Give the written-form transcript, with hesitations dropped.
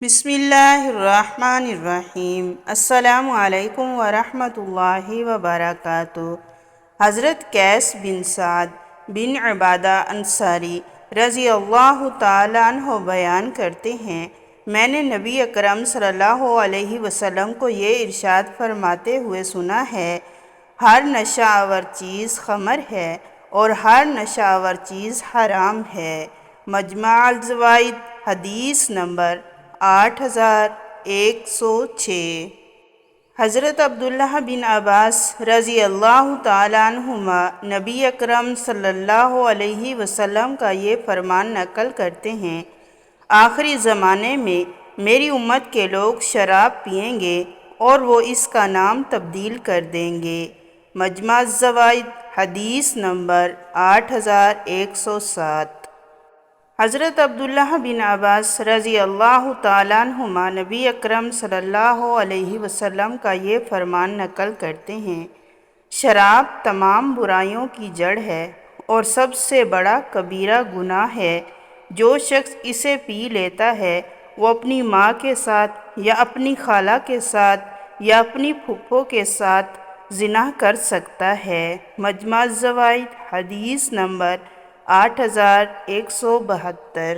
بسم اللہ الرحمن الرحیم۔ السلام علیکم ورحمۃ اللہ وبرکاتہ۔ حضرت قیس بن سعد بن عبادہ انصاری رضی اللہ تعالیٰ عنہ بیان کرتے ہیں، میں نے نبی اکرم صلی اللہ علیہ وسلم کو یہ ارشاد فرماتے ہوئے سنا ہے، ہر نشہ آور چیز خمر ہے اور ہر نشہ آور چیز حرام ہے۔ مجمع الزوائد، حدیث نمبر 8106۔ حضرت عبداللہ بن عباس رضی اللہ تعالیٰ عنہما نبی اکرم صلی اللہ علیہ وسلم کا یہ فرمان نقل کرتے ہیں، آخری زمانے میں میری امت کے لوگ شراب پئیں گے اور وہ اس کا نام تبدیل کر دیں گے۔ مجمع الزوائد، حدیث نمبر 8107۔ حضرت عبداللہ بن عباس رضی اللہ تعالیٰ عنہما نبی اکرم صلی اللہ علیہ وسلم کا یہ فرمان نقل کرتے ہیں، شراب تمام برائیوں کی جڑ ہے اور سب سے بڑا کبیرہ گناہ ہے۔ جو شخص اسے پی لیتا ہے وہ اپنی ماں کے ساتھ یا اپنی خالہ کے ساتھ یا اپنی پھپھو کے ساتھ زنا کر سکتا ہے۔ مجمع الزوائد، حدیث نمبر 8172۔